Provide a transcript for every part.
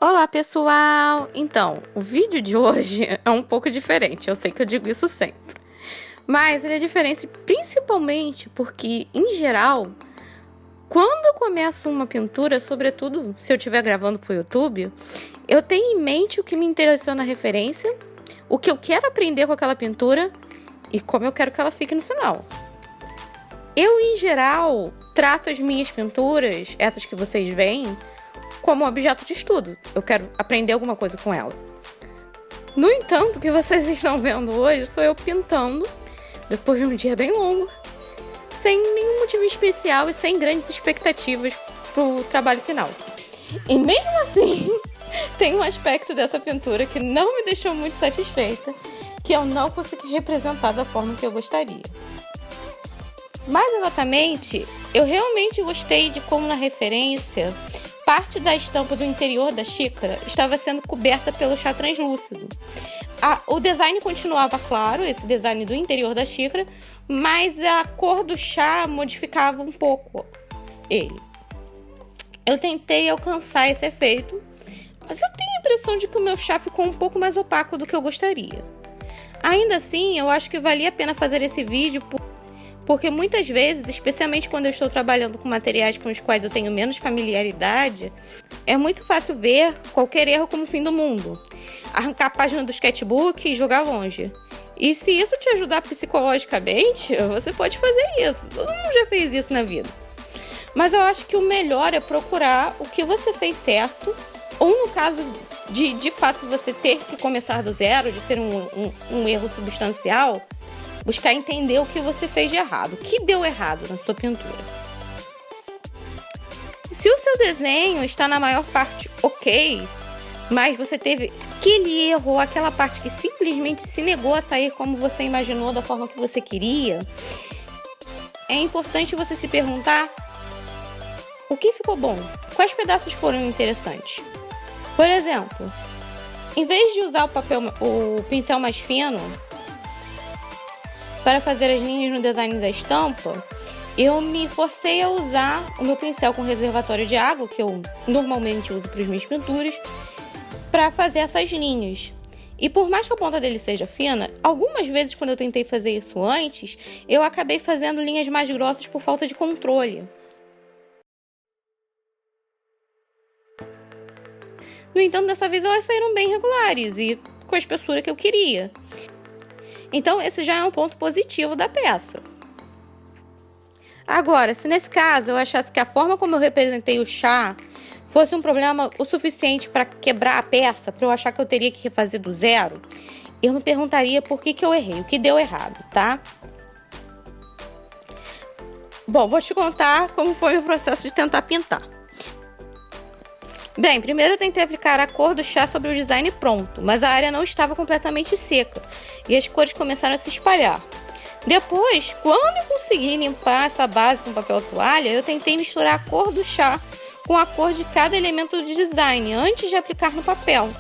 Olá, pessoal! Então, o vídeo de hoje é um pouco diferente, eu sei que eu digo isso sempre. Mas ele é diferente principalmente porque, em geral, quando eu começo uma pintura, sobretudo se eu estiver gravando para o YouTube, eu tenho em mente o que me interessou na referência, o que eu quero aprender com aquela pintura e como eu quero que ela fique no final. Eu, em geral, trato as minhas pinturas, essas que vocês veem, como objeto de estudo. Eu quero aprender alguma coisa com ela. No entanto, o que vocês estão vendo hoje sou eu pintando, depois de um dia bem longo, sem nenhum motivo especial e sem grandes expectativas pro trabalho final. E mesmo assim, tem um aspecto dessa pintura que não me deixou muito satisfeita, que eu não consegui representar da forma que eu gostaria. Mais exatamente, eu realmente gostei de como na referência parte da estampa do interior da xícara estava sendo coberta pelo chá translúcido. O design continuava claro, esse design do interior da xícara, mas a cor do chá modificava um pouco ele. Eu tentei alcançar esse efeito, mas eu tenho a impressão de que o meu chá ficou um pouco mais opaco do que eu gostaria. Ainda assim, eu acho que valia a pena fazer esse vídeo porque muitas vezes, especialmente quando eu estou trabalhando com materiais com os quais eu tenho menos familiaridade, é muito fácil ver qualquer erro como o fim do mundo. Arrancar a página do sketchbook e jogar longe. E se isso te ajudar psicologicamente, você pode fazer isso. Todo mundo já fez isso na vida. Mas eu acho que o melhor é procurar o que você fez certo, ou no caso de fato você ter que começar do zero, de ser um erro substancial, buscar entender o que você fez de errado, o que deu errado na sua pintura. Se o seu desenho está na maior parte ok, mas você teve aquele erro ou aquela parte que simplesmente se negou a sair como você imaginou, da forma que você queria, é importante você se perguntar o que ficou bom, quais pedaços foram interessantes. Por exemplo, em vez de usar o pincel mais fino para fazer as linhas no design da estampa, eu me forcei a usar o meu pincel com reservatório de água, que eu normalmente uso para as minhas pinturas, para fazer essas linhas. E por mais que a ponta dele seja fina, algumas vezes quando eu tentei fazer isso antes, eu acabei fazendo linhas mais grossas por falta de controle. No entanto, dessa vez elas saíram bem regulares e com a espessura que eu queria. Então, esse já é um ponto positivo da peça. Agora, se nesse caso eu achasse que a forma como eu representei o chá fosse um problema o suficiente para quebrar a peça, para eu achar que eu teria que refazer do zero, eu me perguntaria por que eu errei, o que deu errado, tá? Bom, vou te contar como foi o processo de tentar pintar. Bem, primeiro eu tentei aplicar a cor do chá sobre o design pronto, mas a área não estava completamente seca e as cores começaram a se espalhar. Depois, quando eu consegui limpar essa base com papel toalha, eu tentei misturar a cor do chá com a cor de cada elemento do design antes de aplicar no papel.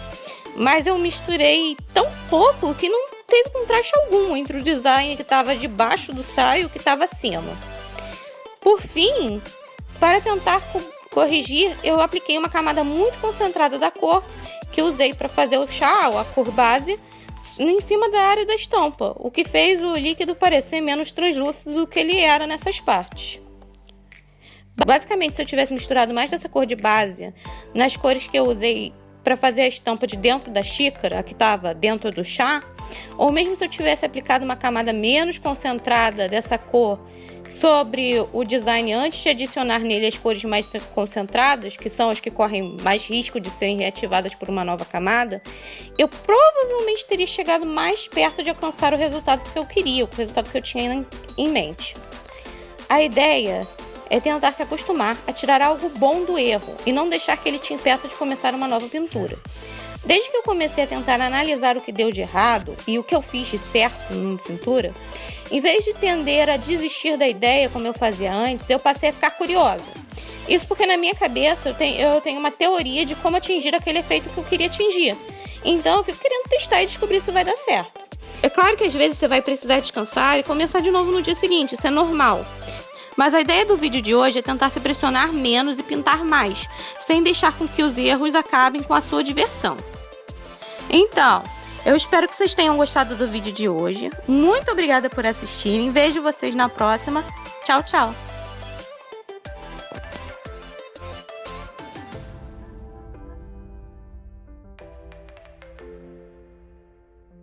Mas eu misturei tão pouco que não teve contraste algum entre o design que estava debaixo do chá e o que estava acima. Por fim, para tentar corrigir, eu apliquei uma camada muito concentrada da cor que usei para fazer o chá, ou a cor base, em cima da área da estampa, o que fez o líquido parecer menos translúcido do que ele era nessas partes. Basicamente, se eu tivesse misturado mais dessa cor de base nas cores que eu usei para fazer a estampa de dentro da xícara, a que estava dentro do chá, ou mesmo se eu tivesse aplicado uma camada menos concentrada dessa cor sobre o design antes de adicionar nele as cores mais concentradas, que são as que correm mais risco de serem reativadas por uma nova camada, eu provavelmente teria chegado mais perto de alcançar o resultado que eu queria, o resultado que eu tinha em mente. A ideia é tentar se acostumar a tirar algo bom do erro e não deixar que ele te impeça de começar uma nova pintura. Desde que eu comecei a tentar analisar o que deu de errado e o que eu fiz de certo numa pintura, em vez de tender a desistir da ideia como eu fazia antes, eu passei a ficar curiosa. Isso porque na minha cabeça eu tenho uma teoria de como atingir aquele efeito que eu queria atingir. Então eu fico querendo testar e descobrir se vai dar certo. É claro que às vezes você vai precisar descansar e começar de novo no dia seguinte, isso é normal. Mas a ideia do vídeo de hoje é tentar se pressionar menos e pintar mais, sem deixar com que os erros acabem com a sua diversão. Então, eu espero que vocês tenham gostado do vídeo de hoje. Muito obrigada por assistirem. Vejo vocês na próxima. Tchau, tchau!